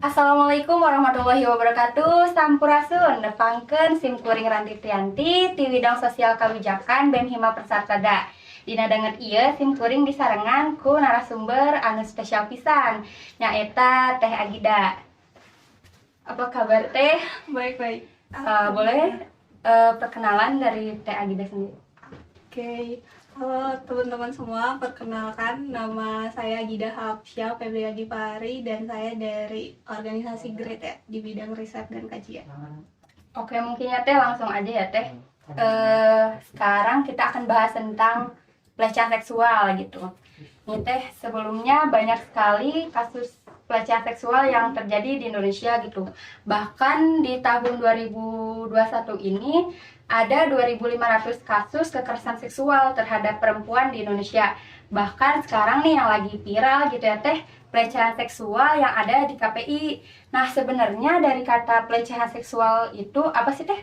Assalamualaikum warahmatullahi wabarakatuh. Sampurasun, nepangkeun simkuring Ranti Trianti ti bidang sosial kawijakan BEM Hima Persartada. Dina danget ieu simkuring disarengan ku narasumber anu spesial pisan, nyaeta Teh Agida. Apa kabar Teh? Baik-baik. Boleh perkenalan dari Teh Agida sendiri? Oke. Halo teman-teman semua, perkenalkan nama saya Gida Hapsya Febriadi Pari dan saya dari organisasi GRIT ya, di bidang riset dan kajian. Oke, mungkin ya Teh langsung aja ya Teh. Sekarang kita akan bahas tentang pelecehan seksual gitu. Nih Teh, sebelumnya banyak sekali kasus pelecehan seksual yang terjadi di Indonesia gitu. Bahkan di tahun 2021 ini ada 2.500 kasus kekerasan seksual terhadap perempuan di Indonesia. Bahkan sekarang nih yang lagi viral gitu ya Teh, pelecehan seksual yang ada di KPI. Nah, sebenarnya dari kata pelecehan seksual itu apa sih Teh?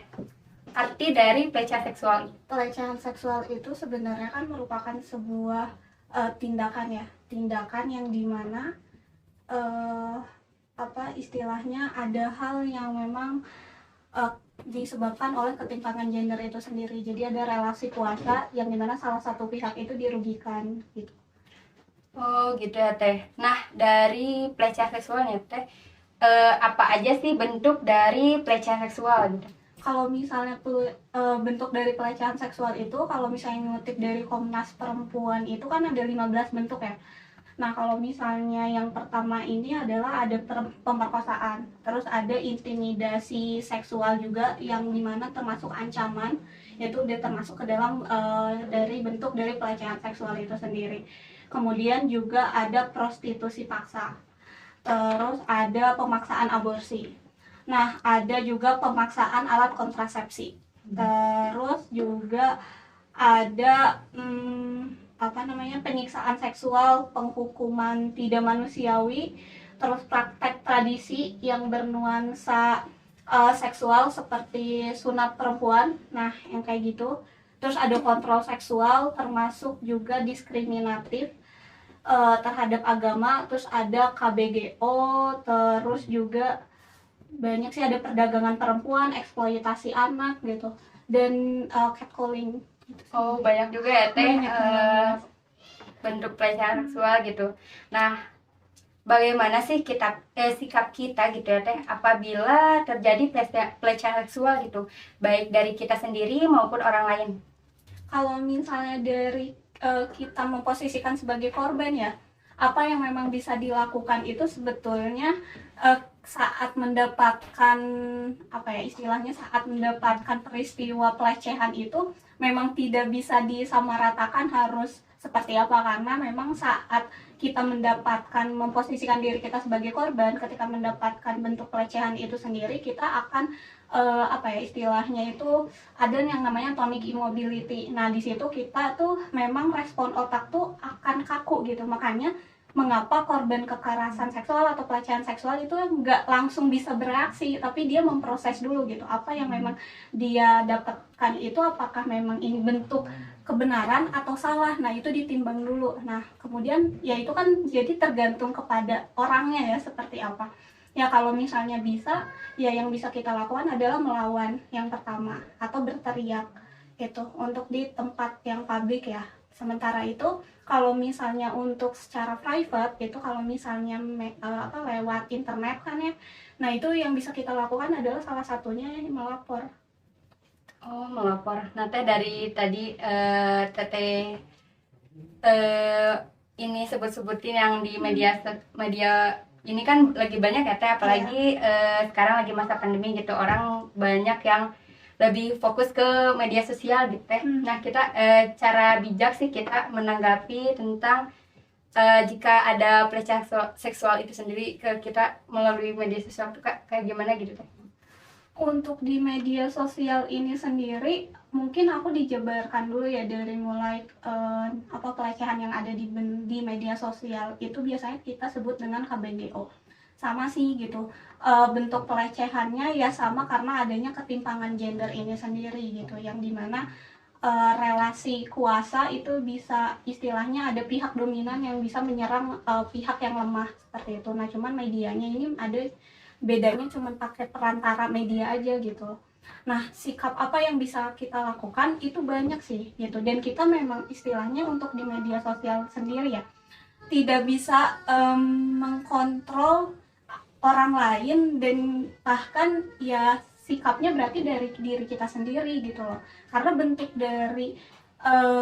Arti dari pelecehan seksual itu? Pelecehan seksual itu sebenarnya kan merupakan sebuah tindakan ya, tindakan yang dimana istilahnya ada hal yang memang disebabkan oleh ketimpangan gender itu sendiri. Jadi ada relasi kuasa yang dimana salah satu pihak itu dirugikan gitu. Oh gitu ya Teh. Nah dari pelecehan seksual nih Teh, apa aja sih bentuk dari pelecehan seksual gitu? Kalau misalnya bentuk dari pelecehan seksual itu, kalau misalnya ngutip dari Komnas Perempuan itu kan ada 15 bentuk ya. Nah, kalau misalnya yang pertama ini adalah ada pemerkosaan, terus ada intimidasi seksual juga yang dimana termasuk ancaman, yaitu dia termasuk ke dalam dari bentuk dari pelecehan seksual itu sendiri. Kemudian juga ada prostitusi paksa, terus ada pemaksaan aborsi. Nah, ada juga pemaksaan alat kontrasepsi. Terus juga ada penyiksaan seksual, penghukuman tidak manusiawi, terus praktek tradisi yang bernuansa seksual seperti sunat perempuan. Nah, yang kayak gitu. Terus ada kontrol seksual termasuk juga diskriminatif terhadap agama, terus ada KBGO, terus juga banyak sih, ada perdagangan perempuan, eksploitasi anak gitu, dan catcalling gitu. Oh banyak juga ya Teh bentuk pelecehan seksual gitu. Nah bagaimana sih sikap kita gitu ya Teh apabila terjadi pelecehan seksual gitu, baik dari kita sendiri maupun orang lain? Kalau misalnya dari kita memposisikan sebagai korban ya, apa yang memang bisa dilakukan itu sebetulnya saat mendapatkan saat mendapatkan peristiwa pelecehan itu memang tidak bisa disamaratakan harus seperti apa, karena memang saat kita memposisikan diri kita sebagai korban, ketika mendapatkan bentuk pelecehan itu sendiri, kita akan istilahnya itu ada yang namanya tonic immobility. Nah, di situ kita tuh memang respon otak tuh akan kaku gitu. Makanya mengapa korban kekerasan seksual atau pelecehan seksual itu nggak langsung bisa bereaksi, tapi dia memproses dulu gitu. Apa yang memang dia dapatkan itu, apakah memang ini bentuk kebenaran atau salah. Nah, itu ditimbang dulu. Nah, kemudian ya itu kan jadi tergantung kepada orangnya ya, seperti apa. Ya kalau misalnya bisa, ya yang bisa kita lakukan adalah melawan yang pertama atau berteriak gitu untuk di tempat yang publik ya. Sementara itu kalau misalnya untuk secara private itu, kalau misalnya lewat internet kan ya, nah itu yang bisa kita lakukan adalah salah satunya melapor. Oh melapor. Nah Teh dari tadi Teteh ini sebut-sebutin yang di media ini kan lagi banyak ya Teh, apalagi sekarang lagi masa pandemi gitu, orang banyak yang lebih fokus ke media sosial gitu Teh. Nah kita cara bijak sih kita menanggapi tentang jika ada pelecehan seksual itu sendiri ke kita melalui media sosial itu kayak gimana gitu Teh? Untuk di media sosial ini sendiri, mungkin aku dijabarkan dulu ya dari mulai pelecehan yang ada di media sosial itu biasanya kita sebut dengan KBGO. Sama sih gitu, bentuk pelecehannya ya sama karena adanya ketimpangan gender ini sendiri gitu, yang dimana relasi kuasa itu bisa istilahnya ada pihak dominan yang bisa menyerang pihak yang lemah seperti itu. Nah, cuman medianya ini ada bedanya, cuman pakai perantara media aja gitu. Nah, sikap apa yang bisa kita lakukan itu banyak sih gitu. Dan kita memang istilahnya untuk di media sosial sendiri ya tidak bisa mengkontrol orang lain, dan bahkan ya sikapnya berarti dari diri kita sendiri gitu loh. Karena bentuk dari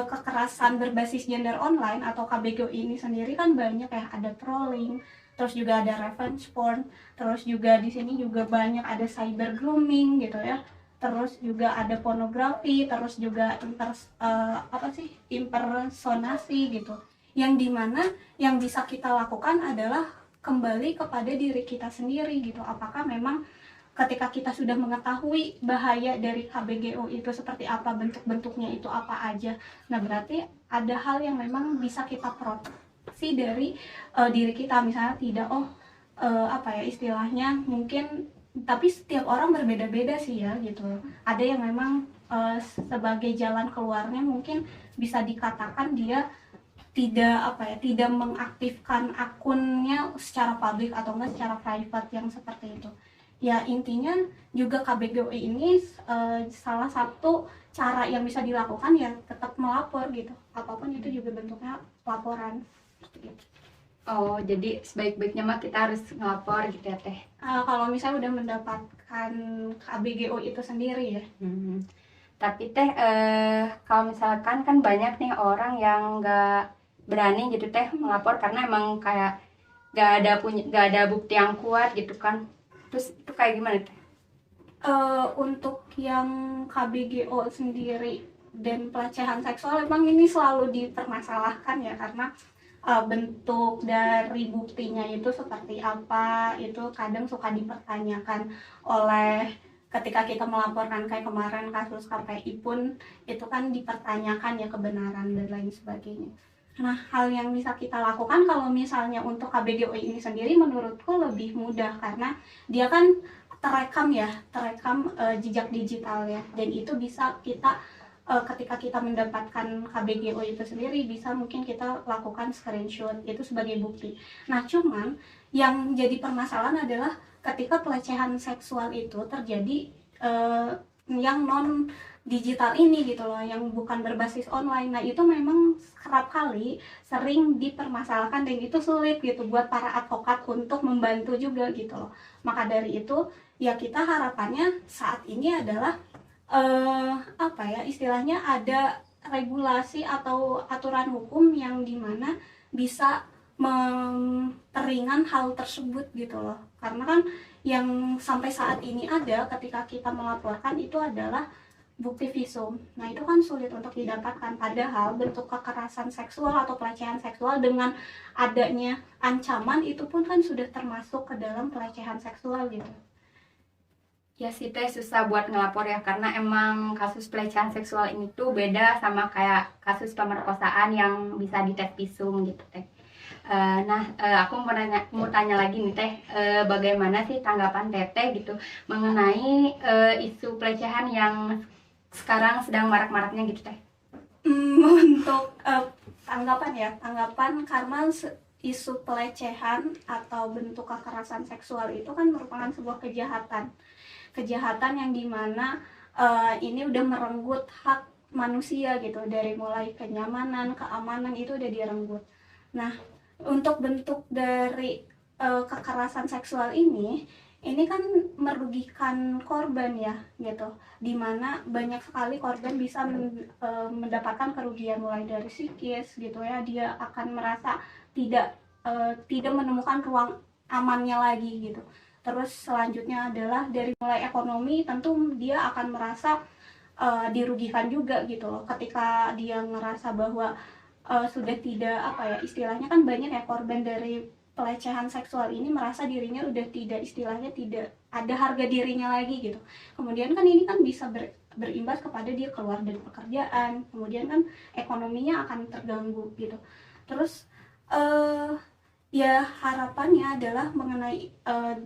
kekerasan berbasis gender online atau KBGO ini sendiri kan banyak ya, ada trolling, terus juga ada revenge porn, terus juga di sini juga banyak ada cyber grooming gitu ya. Terus juga ada pornografi, terus juga impersonasi gitu. Yang dimana yang bisa kita lakukan adalah kembali kepada diri kita sendiri gitu. Apakah memang ketika kita sudah mengetahui bahaya dari KBGO itu seperti apa, bentuk-bentuknya itu apa aja, nah berarti ada hal yang memang bisa kita proteksi dari diri kita. Misalnya tidak istilahnya mungkin, tapi setiap orang berbeda-beda sih ya gitu. Ada yang memang sebagai jalan keluarnya mungkin bisa dikatakan dia tidak mengaktifkan akunnya secara publik atau enggak secara private yang seperti itu. Ya intinya juga KBGO ini salah satu cara yang bisa dilakukan ya tetap melapor gitu. Apapun itu juga bentuknya laporan gitu. Oh, jadi sebaik-baiknya mah kita harus ngelapor gitu ya Teh. Kalau misalnya udah mendapatkan KBGO itu sendiri ya. Tapi Teh, kalau misalkan kan banyak nih orang yang nggak berani gitu Teh melapor karena emang kayak nggak ada bukti yang kuat gitu kan. Terus itu kayak gimana Teh? Untuk yang KBGO sendiri dan pelecehan seksual emang ini selalu dipermasalahkan ya, karena bentuk dari buktinya itu seperti apa itu kadang suka dipertanyakan oleh, ketika kita melaporkan kayak kemarin kasus KPI pun itu kan dipertanyakan ya kebenaran dan lain sebagainya. Nah, hal yang bisa kita lakukan kalau misalnya untuk KBGO ini sendiri menurutku lebih mudah karena dia kan terekam jejak digital ya, dan itu bisa kita ketika kita mendapatkan KBGO itu sendiri bisa mungkin kita lakukan screenshot itu sebagai bukti. Nah, cuman yang jadi permasalahan adalah ketika pelecehan seksual itu terjadi yang non digital ini gitu loh, yang bukan berbasis online. Nah, itu memang kerap kali sering dipermasalahkan dan itu sulit gitu buat para advokat untuk membantu juga gitu loh. Maka dari itu ya kita harapannya saat ini adalah istilahnya ada regulasi atau aturan hukum yang dimana bisa memperingan hal tersebut gitu loh. Karena kan yang sampai saat ini ada ketika kita melaporkan itu adalah bukti visum. Nah, itu kan sulit untuk didapatkan, padahal bentuk kekerasan seksual atau pelecehan seksual dengan adanya ancaman itu pun kan sudah termasuk ke dalam pelecehan seksual gitu. Ya sih Teh, susah buat ngelapor ya karena emang kasus pelecehan seksual ini tuh beda sama kayak kasus pemerkosaan yang bisa dites visum gitu Teh. Aku mau tanya lagi nih Teh, bagaimana sih tanggapan Teteh gitu mengenai isu pelecehan yang sekarang sedang marak-maraknya gitu Teh? Untuk tanggapan karena isu pelecehan atau bentuk kekerasan seksual itu kan merupakan sebuah kejahatan yang dimana ini udah merenggut hak manusia gitu, dari mulai kenyamanan, keamanan itu udah direnggut. Nah, untuk bentuk dari kekerasan seksual ini kan merugikan korban ya gitu, dimana banyak sekali korban bisa mendapatkan kerugian mulai dari psikis gitu ya, dia akan merasa tidak menemukan ruang amannya lagi gitu. Terus selanjutnya adalah dari mulai ekonomi, tentu dia akan merasa dirugikan juga gitu loh, ketika dia ngerasa bahwa sudah tidak istilahnya kan banyak ya korban dari pelecehan seksual ini merasa dirinya udah tidak ada harga dirinya lagi gitu. Kemudian kan ini kan bisa berimbas kepada dia keluar dari pekerjaan, kemudian kan ekonominya akan terganggu gitu. Terus ya harapannya adalah mengenai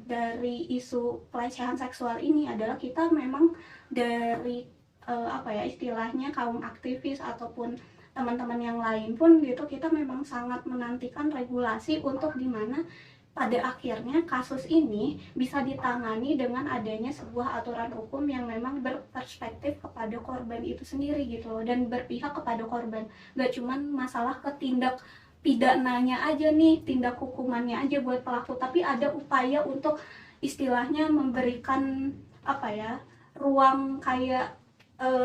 dari isu pelecehan seksual ini adalah kita memang dari apa ya istilahnya kaum aktivis ataupun teman-teman yang lain pun gitu, kita memang sangat menantikan regulasi untuk dimana pada akhirnya kasus ini bisa ditangani dengan adanya sebuah aturan hukum yang memang berperspektif kepada korban itu sendiri gitu loh, dan berpihak kepada korban, gak cuman masalah ke tindak pidananya aja nih, tindak hukumannya aja buat pelaku, tapi ada upaya untuk istilahnya memberikan apa ya ruang kayak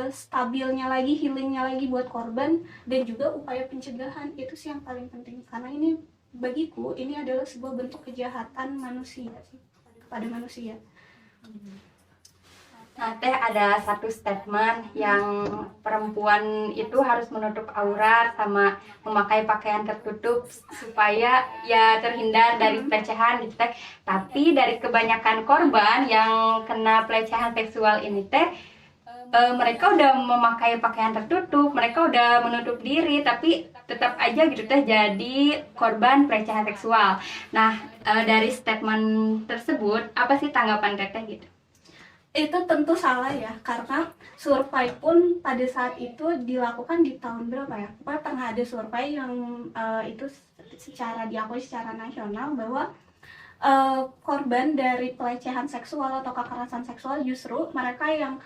stabilnya lagi, healingnya lagi buat korban, dan juga upaya pencegahan. Itu sih yang paling penting, karena ini bagiku ini adalah sebuah bentuk kejahatan manusia sih, kepada manusia. Nah, Teh, ada satu statement yang perempuan itu harus menutup aurat sama memakai pakaian tertutup supaya ya terhindar dari pelecehan gitu Teh. Tapi dari kebanyakan korban yang kena pelecehan seksual ini Teh, mereka udah memakai pakaian tertutup, mereka udah menutup diri, tapi tetap aja gitu Teh jadi korban pelecehan seksual. Nah, dari statement tersebut apa sih tanggapan Teteh gitu? Itu tentu salah ya, karena survei pun pada saat itu dilakukan di tahun berapa ya, pokoknya pernah ada survei yang itu secara diakui secara nasional bahwa korban dari pelecehan seksual atau kekerasan seksual justru mereka yang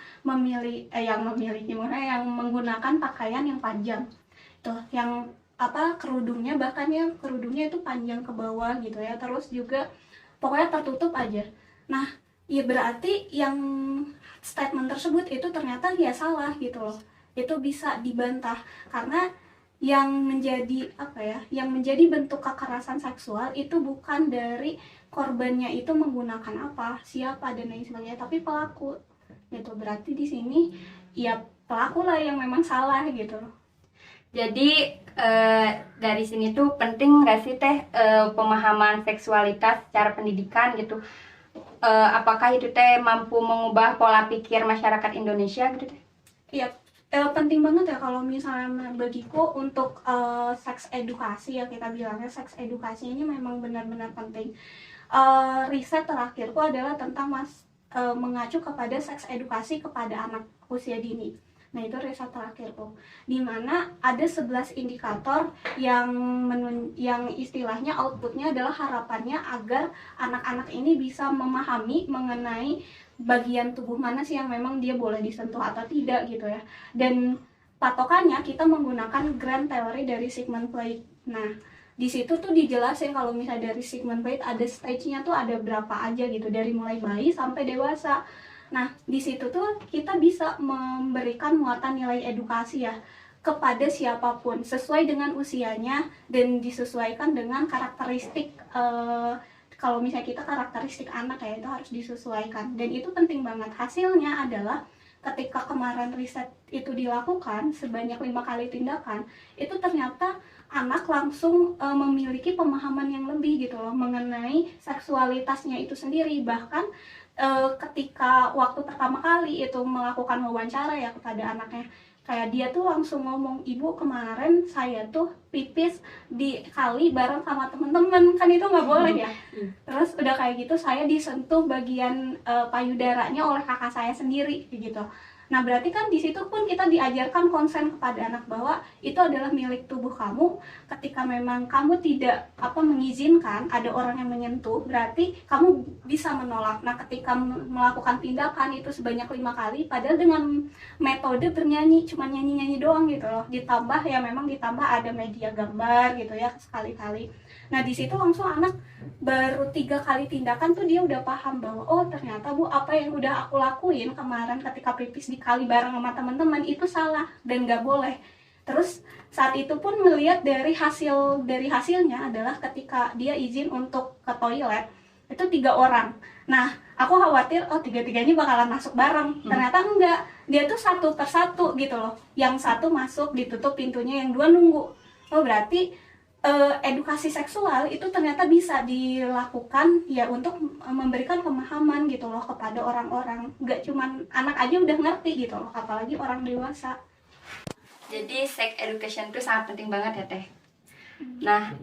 yang menggunakan pakaian yang panjang tuh, yang apa kerudungnya, bahkan yang kerudungnya itu panjang ke bawah gitu ya, terus juga pokoknya tertutup aja. Nah, ya berarti yang statement tersebut itu ternyata ya salah gitu loh. Itu bisa dibantah karena yang menjadi apa ya, yang menjadi bentuk kekerasan seksual itu bukan dari korbannya itu menggunakan apa, siapa dan lain sebagainya, tapi pelaku gitu. Berarti di sini ya pelaku lah yang memang salah gitu. Jadi dari sini tuh penting nggak sih Teh pemahaman seksualitas secara pendidikan gitu? Apakah itu Teh mampu mengubah pola pikir masyarakat Indonesia gitu Teh? Iya, penting banget ya kalau misalnya bagiku untuk seks edukasi ya, kita bilangnya seks edukasi ini memang benar-benar penting. Riset terakhirku adalah tentang mengacu kepada seks edukasi kepada anak usia dini. Nah, itu riset terakhirku, di mana ada 11 indikator yang istilahnya outputnya adalah harapannya agar anak-anak ini bisa memahami mengenai bagian tubuh mana sih yang memang dia boleh disentuh atau tidak gitu ya. Dan patokannya kita menggunakan grand theory dari Sigmund Freud. Nah, di situ tuh dijelasin kalau misalnya dari Sigmund Freud ada stage-nya tuh ada berapa aja gitu, dari mulai bayi sampai dewasa. Nah, di situ tuh kita bisa memberikan muatan nilai edukasi ya kepada siapapun sesuai dengan usianya dan disesuaikan dengan karakteristik kalau misalnya kita karakteristik anak ya, itu harus disesuaikan. Dan itu penting banget. Hasilnya adalah ketika kemarin riset itu dilakukan sebanyak 5 kali tindakan, itu ternyata anak langsung memiliki pemahaman yang lebih gitu loh mengenai seksualitasnya itu sendiri. Bahkan ketika waktu pertama kali itu melakukan wawancara ya kepada anaknya, kayak dia tuh langsung ngomong, ibu kemarin saya tuh pipis di kali bareng sama temen-temen, kan itu nggak boleh ya. Terus udah kayak gitu saya disentuh bagian payudaranya oleh kakak saya sendiri gitu. Nah, berarti kan di situ pun kita diajarkan konsen kepada anak bahwa itu adalah milik tubuh kamu. Ketika memang kamu tidak mengizinkan ada orang yang menyentuh, berarti kamu bisa menolak. Nah, ketika melakukan tindakan itu sebanyak 5 kali, padahal dengan metode bernyanyi, cuma nyanyi-nyanyi doang gitu loh. Ditambah ya memang ditambah ada media gambar gitu ya sekali-kali. Nah, di situ langsung anak baru 3 kali tindakan tuh dia udah paham bahwa oh ternyata bu apa yang udah aku lakuin kemarin ketika pipis di kali bareng sama teman-teman itu salah dan nggak boleh. Terus saat itu pun melihat dari hasilnya adalah ketika dia izin untuk ke toilet itu 3 orang. Nah, aku khawatir oh 3-3 bakalan masuk bareng. Ternyata enggak, dia tuh satu persatu gitu loh. Yang satu masuk ditutup pintunya, yang 2 nunggu. Oh berarti edukasi seksual itu ternyata bisa dilakukan ya untuk memberikan pemahaman gitu loh kepada orang-orang. Nggak cuman anak aja udah ngerti gitu loh, apalagi orang dewasa. Jadi sex education itu sangat penting banget ya Teh. Nah,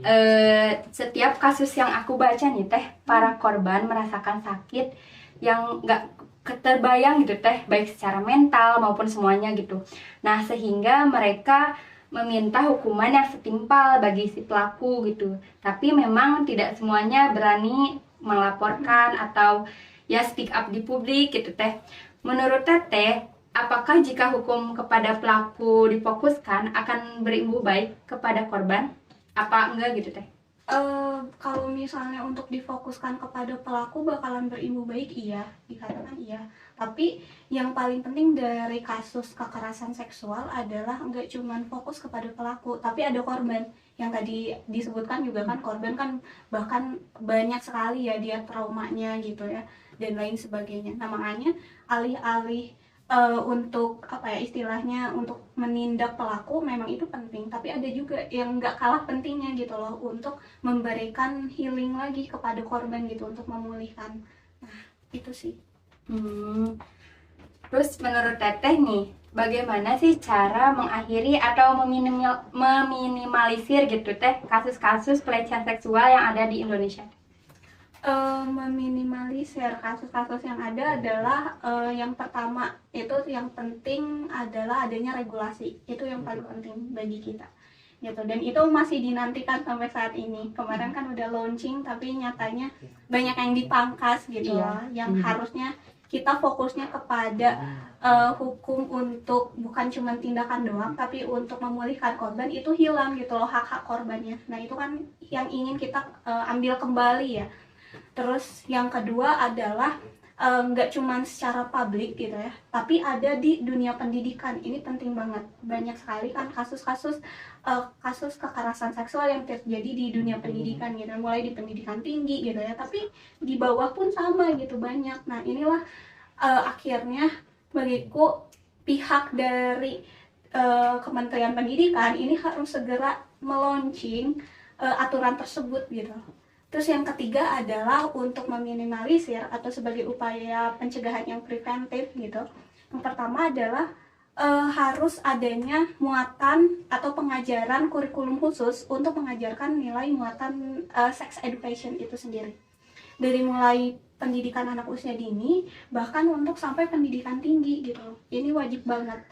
setiap kasus yang aku baca nih teh, para korban merasakan sakit yang nggak terbayang gitu teh, baik secara mental maupun semuanya gitu. Nah, sehingga mereka meminta hukuman yang setimpal bagi si pelaku gitu. Tapi memang tidak semuanya berani melaporkan atau ya speak up di publik gitu teh. Menurut Teteh, apakah jika hukum kepada pelaku difokuskan akan berimbu baik kepada korban? Apa enggak gitu teh? Kalau misalnya untuk difokuskan kepada pelaku bakalan berimbu baik, iya, dikatakan iya. Tapi yang paling penting dari kasus kekerasan seksual adalah nggak cuman fokus kepada pelaku, tapi ada korban. Yang tadi disebutkan juga kan, korban kan bahkan banyak sekali ya dia traumanya gitu ya, dan lain sebagainya. Nah makanya alih-alih untuk apa ya istilahnya untuk menindak pelaku memang itu penting, tapi ada juga yang nggak kalah pentingnya gitu loh untuk memberikan healing lagi kepada korban gitu untuk memulihkan. Nah itu sih. Terus menurut Teteh nih, bagaimana sih cara mengakhiri atau meminimalisir gitu teh kasus-kasus pelecehan seksual yang ada di Indonesia? Meminimalisir kasus-kasus yang ada adalah yang pertama itu yang penting adalah adanya regulasi, itu yang paling penting bagi kita gitu, dan itu masih dinantikan sampai saat ini. Kemarin kan udah launching tapi nyatanya banyak yang dipangkas gitu loh, yang harusnya kita fokusnya kepada hukum untuk bukan cuma tindakan doang tapi untuk memulihkan korban, itu hilang gitu loh hak-hak korbannya. Nah itu kan yang ingin kita ambil kembali ya. Terus yang kedua adalah nggak cuma secara publik gitu ya, tapi ada di dunia pendidikan. Ini penting banget. Banyak sekali kan kasus-kasus kasus kekerasan seksual yang terjadi di dunia pendidikan gitu, mulai di pendidikan tinggi gitu ya, tapi di bawah pun sama gitu banyak. Nah inilah akhirnya bagiku pihak dari Kementerian Pendidikan ini harus segera meluncing aturan tersebut gitu. Terus yang ketiga adalah untuk meminimalisir atau sebagai upaya pencegahan yang preventif gitu. Yang pertama adalah harus adanya muatan atau pengajaran kurikulum khusus untuk mengajarkan nilai muatan sex education itu sendiri. Dari mulai pendidikan anak usia dini bahkan untuk sampai pendidikan tinggi gitu. Ini wajib banget.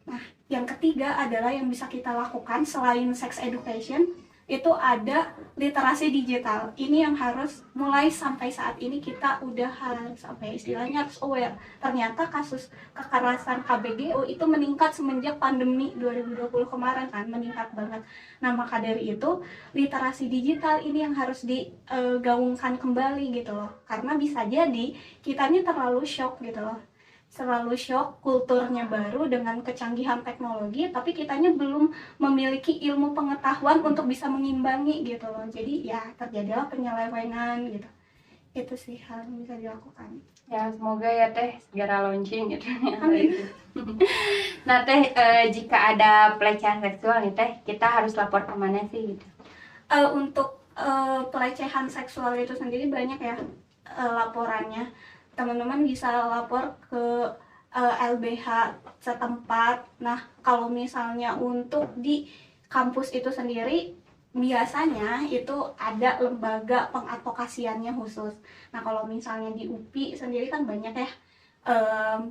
Nah, yang ketiga adalah yang bisa kita lakukan selain sex education, itu ada literasi digital. Ini yang harus mulai sampai saat ini kita udah harus apa ya, istilahnya harus aware. Ternyata kasus kekerasan KBGO itu meningkat semenjak pandemi 2020 kemarin kan, meningkat banget. Nah maka dari itu literasi digital ini yang harus digaungkan kembali gitu loh. Karena bisa jadi kitanya terlalu shock gitu loh, selalu shock kulturnya baru dengan kecanggihan teknologi, tapi kitanya belum memiliki ilmu pengetahuan untuk bisa mengimbangi gitu loh. Jadi ya terjadilah penyelewengan gitu. Itu sih hal yang bisa dilakukan. Ya semoga ya teh segera launching gitu. Amin. Nah teh, jika ada pelecehan seksual nih teh, kita harus lapor kemana sih gitu? Untuk pelecehan seksual itu sendiri banyak ya laporannya. Teman-teman bisa lapor ke LBH setempat. Nah kalau misalnya untuk di kampus itu sendiri biasanya itu ada lembaga pengadvokasiannya khusus. Nah kalau misalnya di UPI sendiri kan banyak ya,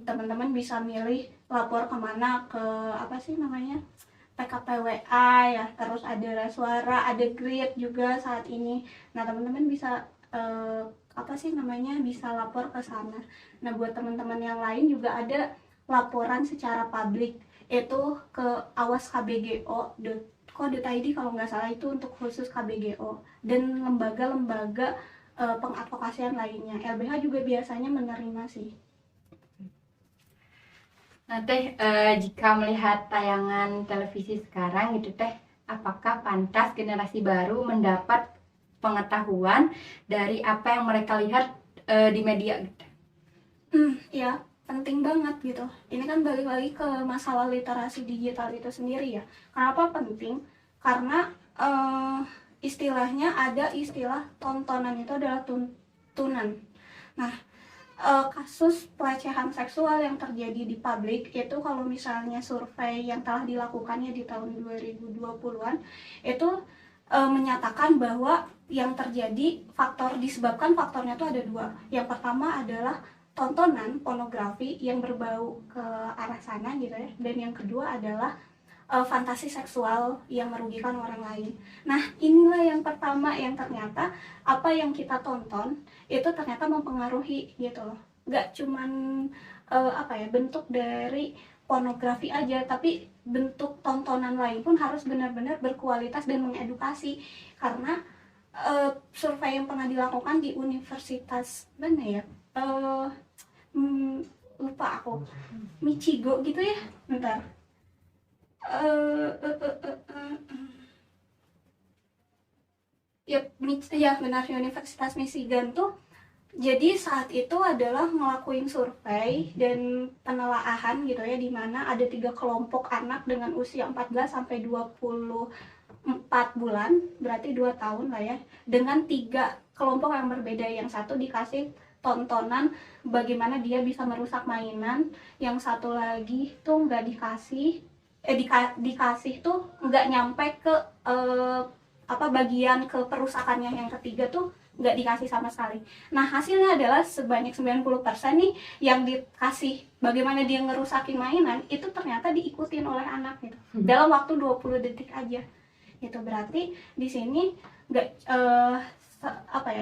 teman-teman bisa milih lapor kemana, ke apa sih namanya, PKPWA ya, terus ada Suara, ada Grid juga saat ini. Nah teman-teman bisa apa sih namanya, bisa lapor ke sana. Nah buat teman-teman yang lain juga ada laporan secara publik, itu ke awaskbgo.co.id kalau nggak salah, itu untuk khusus KBGO dan lembaga-lembaga pengadvokasian lainnya. LBH juga biasanya menerima sih. Nah teh, jika melihat tayangan televisi sekarang gitu teh, apakah pantas generasi baru mendapat pengetahuan dari apa yang mereka lihat di media gitu? Ya penting banget gitu. Ini kan balik lagi ke masalah literasi digital itu sendiri ya. Kenapa penting? Karena istilahnya ada istilah tontonan itu adalah tuntunan. Nah kasus pelecehan seksual yang terjadi di publik itu, kalau misalnya survei yang telah dilakukannya di tahun 2020-an itu menyatakan bahwa yang terjadi disebabkan faktornya tuh ada dua. Yang pertama adalah tontonan pornografi yang berbau ke arah sana gitu ya, dan yang kedua adalah fantasi seksual yang merugikan orang lain. Nah, inilah yang pertama, yang ternyata apa yang kita tonton itu ternyata mempengaruhi gitu loh. Gak cuman bentuk dari pornografi aja, tapi bentuk tontonan lain pun harus benar-benar berkualitas dan mengedukasi. Karena survei yang pernah dilakukan di universitas mana ya, lupa aku, Michigo gitu ya, bentar, ya benar, Universitas Michigan tuh. Jadi saat itu adalah ngelakuin survei dan penelaahan gitu ya, di mana ada 3 kelompok anak dengan usia 14 sampai 24 bulan, berarti 2 tahun lah ya, dengan 3 kelompok yang berbeda. Yang satu dikasih tontonan bagaimana dia bisa merusak mainan, yang satu lagi tuh nggak dikasih, dikasih tuh nggak nyampe ke bagian ke perusakannya, yang ketiga tuh nggak dikasih sama sekali. Nah, hasilnya adalah sebanyak 90% nih yang dikasih bagaimana dia ngerusakin mainan, itu ternyata diikutin oleh anak gitu. Dalam waktu 20 detik aja. Itu berarti di sini nggak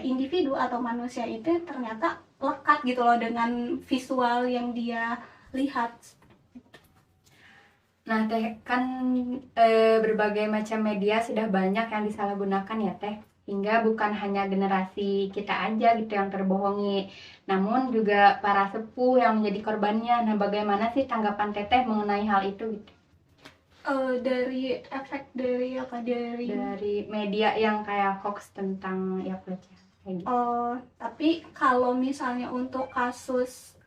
individu atau manusia itu ternyata lekat gitu loh dengan visual yang dia lihat. Nah Teh, kan berbagai macam media sudah banyak yang disalahgunakan ya Teh, hingga bukan hanya generasi kita aja gitu yang terbohongi, namun juga para sepuh yang menjadi korbannya. Nah, bagaimana sih tanggapan Teteh mengenai hal itu gitu? Dari efek dari media yang kayak hoax tentang ya pelecehan kayak gitu. Tapi kalau misalnya untuk kasus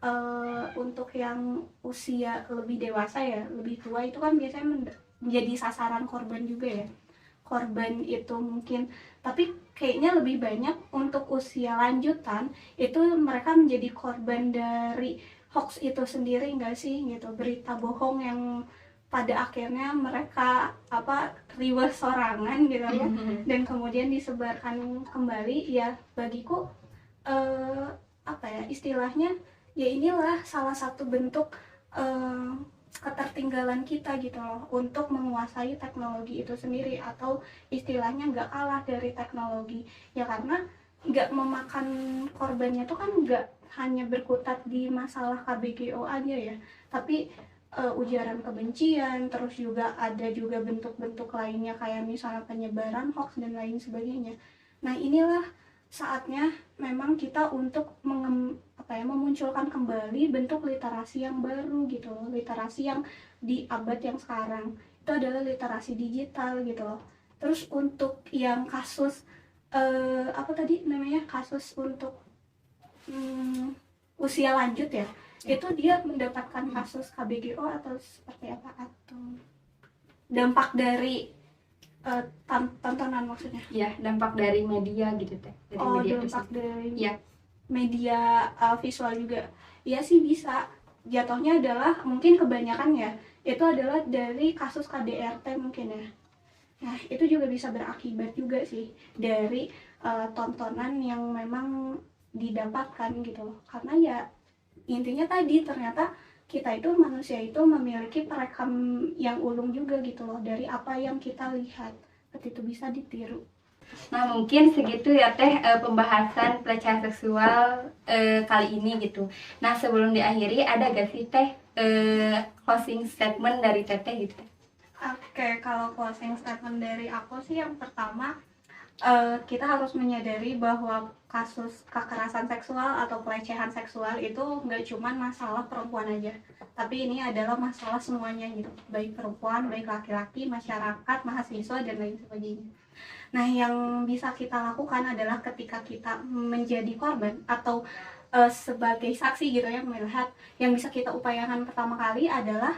untuk yang usia lebih dewasa ya, lebih tua, itu kan biasanya menjadi sasaran korban juga ya. Korban itu mungkin, tapi kayaknya lebih banyak untuk usia lanjutan itu mereka menjadi korban dari hoax itu sendiri, enggak sih gitu, berita bohong yang pada akhirnya mereka riweh sorangan gitu ya, dan kemudian disebarkan kembali. Ya bagiku istilahnya ya inilah salah satu bentuk ketertinggalan kita gitu loh untuk menguasai teknologi itu sendiri, atau istilahnya nggak kalah dari teknologi ya, karena nggak memakan korbannya tuh kan nggak hanya berkutat di masalah KBGO aja ya, tapi ujaran kebencian, terus juga ada juga bentuk-bentuk lainnya kayak misalnya penyebaran hoax dan lain sebagainya. Nah, inilah saatnya memang kita untuk memunculkan kembali bentuk literasi yang baru gitu loh, literasi yang di abad yang sekarang itu adalah literasi digital gitu loh. Terus untuk yang kasus kasus untuk usia lanjut ya, itu dia mendapatkan kasus KBGO atau seperti apa, atau dampak dari tontonan maksudnya? Ya, dampak dari media gitu Teh. Dari media dampak dari ya. Media visual juga. Ya sih bisa. Jatuhnya adalah mungkin kebanyakan ya itu adalah dari kasus KDRT mungkin ya. Nah, itu juga bisa berakibat juga sih dari tontonan yang memang didapatkan gitu loh. Karena ya intinya tadi ternyata kita itu manusia itu memiliki perekam yang ulung juga gitu loh dari apa yang kita lihat, seperti itu bisa ditiru. Nah, mungkin segitu ya Teh pembahasan pelecehan seksual kali ini gitu. Nah, sebelum diakhiri ada gak sih Teh closing statement dari Teteh gitu? Oke, kalau closing statement dari aku sih yang pertama, kita harus menyadari bahwa kasus kekerasan seksual atau pelecehan seksual itu nggak cuma masalah perempuan aja, tapi ini adalah masalah semuanya gitu, baik perempuan, baik laki-laki, masyarakat, mahasiswa, dan lain sebagainya. Nah, yang bisa kita lakukan adalah ketika kita menjadi korban atau sebagai saksi gitu ya, melihat, yang bisa kita upayakan pertama kali adalah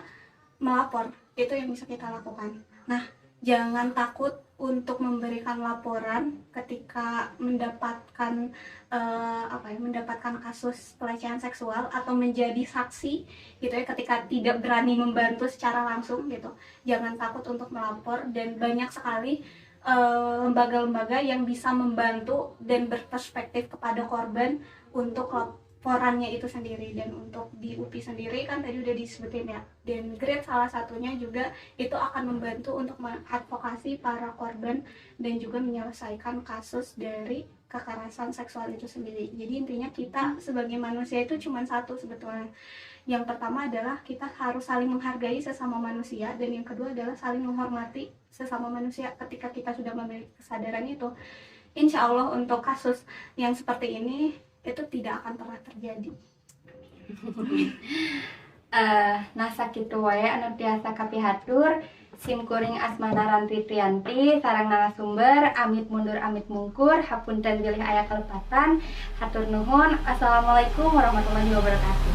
melapor. Itu yang bisa kita lakukan. Nah, jangan takut untuk memberikan laporan ketika mendapatkan mendapatkan kasus pelecehan seksual atau menjadi saksi gitu ya, ketika tidak berani membantu secara langsung gitu. Jangan takut untuk melapor, dan banyak sekali lembaga-lembaga yang bisa membantu dan berperspektif kepada korban untuk laporannya itu sendiri. Dan untuk di UPI sendiri kan tadi udah disebutin ya, dan grade salah satunya juga itu akan membantu untuk mengadvokasi para korban dan juga menyelesaikan kasus dari kekerasan seksual itu sendiri. Jadi intinya kita sebagai manusia itu cuma satu sebetulnya. Yang pertama adalah kita harus saling menghargai sesama manusia, dan yang kedua adalah saling menghormati sesama manusia. Ketika kita sudah memiliki kesadaran itu, insya Allah untuk kasus yang seperti ini itu tidak akan pernah terjadi. Nah sakitu wae anu tiasa kapihatur, simkuring Asmana Ranti Trianti sareng narasumber amit mundur amit mungkur, hapunten bilih aya kalepatan. Hatur nuhun. Assalamualaikum warahmatullahi wabarakatuh.